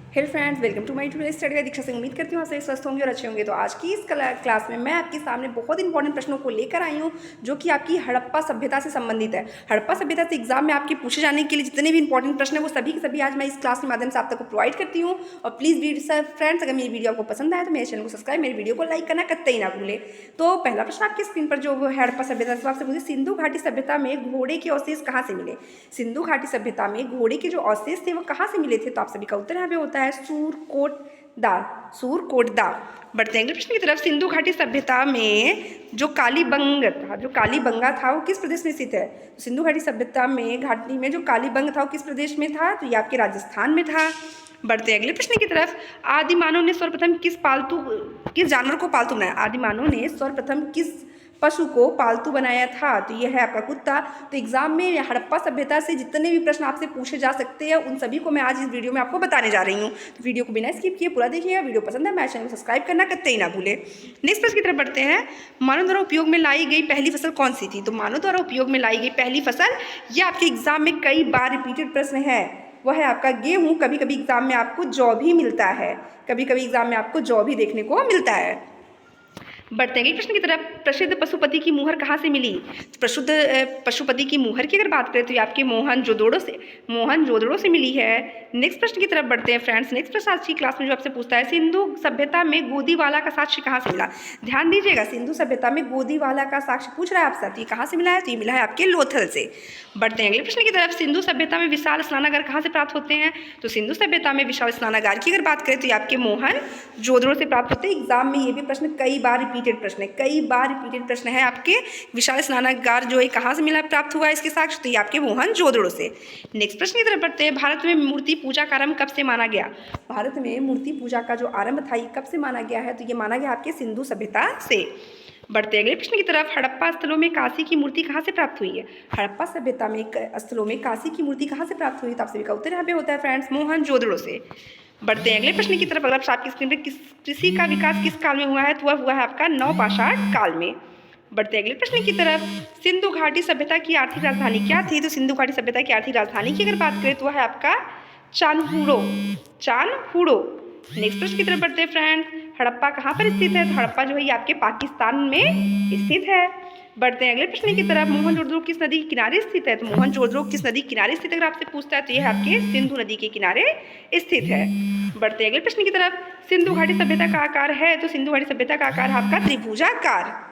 Hello friends, welcome to my today study. Diksha से उम्मीद करती हूँ आप सभी स्वस्थ होंगे और अच्छे होंगे। तो आज की इस क्लास में मैं आपके सामने बहुत इंपॉर्टेंट प्रश्नों को लेकर आई हूँ जो कि आपकी हड़प्पा सभ्यता से संबंधित है। हड़प्पा सभ्यता से एग्जाम में आपके पूछे जाने के लिए जितने भी इंपॉर्टेंट प्रश्न है वो सभी के सभी आज मैं इस क्लास के माध्यम से आप तक को प्रोवाइड करती हूँ। और प्लीज़ फ्रेंड्स, अगर मेरी वीडियो आपको पसंद आए तो मेरे चैनल को सब्सक्राइब, मेरी वीडियो को लाइक करना कतई ना भूलें। तो पहला प्रश्न आपकी स्क्रीन पर जो है हड़प्पा सभ्यता से आपसे पूछे, सिंधु घाटी सभ्यता में घोड़े के अवशेष कहाँ से मिले? सिंधु घाटी सभ्यता में घोड़े के जो अवशेष थे वो कहाँ से मिले थे? तो आप सभी का उत्तर यहाँ पे होता है सूरकोटदा। बढ़ते हैं अगले प्रश्न की तरफ। सिंधु घाटी सभ्यता में जो कालीबंगा था वो किस प्रदेश में स्थित है? तो सिंधु घाटी सभ्यता में घाटी में जो कालीबंग था वो किस प्रदेश में था? तो ये आपके राजस्थान में था। बढ़ते हैं अगले प्रश्न की तरफ। आदि मानव ने सर्वप्रथम किस जानवर को पालतू बनाया? आदि मानव ने सर्वप्रथम किस पशु को पालतू बनाया था? तो यह है आपका कुत्ता। तो एग्जाम में हड़प्पा सभ्यता से जितने भी प्रश्न आपसे पूछे जा सकते हैं उन सभी को मैं आज इस वीडियो में आपको बताने जा रही हूँ। तो वीडियो को बिना स्किप किए पूरा देखिएगा। वीडियो पसंद है मेरे चैनल को सब्सक्राइब करना कतई ना भूले। नेक्स्ट प्रश्न की तरफ बढ़ते हैं। मानव द्वारा उपयोग में लाई गई पहली फसल कौन सी थी? तो मानव द्वारा उपयोग में लाई गई पहली फसल, यह आपके एग्जाम में कई बार रिपीटेड प्रश्न है, वह है आपका गेहूँ। कभी कभी एग्जाम में आपको जौ भी मिलता है, कभी कभी एग्जाम में आपको जौ भी देखने को मिलता है। बढ़ते हैं प्रश्न की तरफ। प्रसिद्ध पशुपति की मुहर कहाँ से मिली? प्रसिद्ध पशुपति की मुहर की अगर बात करें तो ये आपके मोहनजोदड़ो से मिली है। नेक्स्ट प्रश्न की तरफ बढ़ते हैं फ्रेंड्स। नेक्स्ट प्रश्न आज की क्लास में जो आपसे पूछता है, सिंधु सभ्यता में गोदीवाला का साक्ष्य कहाँ से मिला? ध्यान दीजिएगा, सिंधु सभ्यता में गोदीवाला का साक्ष्य पूछ रहा है आपसे, तो ये कहाँ से मिला है? तो ये मिला है आपके लोथल से। बढ़ते हैं अगले प्रश्न की तरफ। सिंधु सभ्यता में विशाल स्नानागार कहाँ से प्राप्त होते हैं? तो सिंधु सभ्यता में विशाल स्नानागार की अगर बात करें तो ये आपके मोहनजोदड़ो से प्राप्त होते हैं। एग्जाम में ये भी प्रश्न कई बार रिपीटेड प्रश्न है आपके। विशाल स्नानागार जो है कहाँ से मिला, प्राप्त हुआ है इसके साक्ष्य? तो ये आपके मोहनजोदड़ो से। नेक्स्ट प्रश्न की तरफ बढ़ते हैं। भारत में मूर्ति पूजा का आरंभ कब से माना गया? भारत में मूर्ति पूजा का जो आरंभ था ये कब से माना गया है? तो ये माना गया आपके सिंधु सभ्यता से। बढ़ते अगले प्रश्न की तरफ। हड़प्पा स्थलों में काशी की मूर्ति कहाँ से प्राप्त हुई है? हड़प्पा सभ्यता में स्थलों में काशी की मूर्ति कहाँ से प्राप्त हुई? तो आप सभी का उत्तर यहाँ पे होता है फ्रेंड्स, मोहनजोदड़ो से। बढ़ते हैं अगले प्रश्न की तरफ। अगर आपकी स्क्रीन पर कृषि का विकास किस काल में हुआ है? तो वह हुआ है आपका नवपाषाण काल में। बढ़ते अगले प्रश्न की तरफ। सिंधु घाटी सभ्यता की आर्थिक राजधानी क्या थी? तो सिंधु घाटी सभ्यता की आर्थिक राजधानी की अगर बात करें तो वह है आपका चानहुड़ो। नेक्स्ट प्रश्न की तरफ बढ़ते हैं फ्रेंड। हड़प्पा कहाँ पर स्थित है? तो हड़प्पा जो है ये आपके पाकिस्तान में स्थित है। बढ़ते हैं अगले प्रश्न की तरफ। मोहनजोदड़ो किस नदी के किनारे स्थित है? तो मोहनजोदड़ो किस नदी के किनारे स्थित है अगर आपसे पूछता है तो यह आपके सिंधु नदी के किनारे स्थित है। बढ़ते हैं अगले प्रश्न की तरफ। सिंधु घाटी सभ्यता का आकार है? तो सिंधु घाटी सभ्यता का आकार आपका त्रिभुजाकार।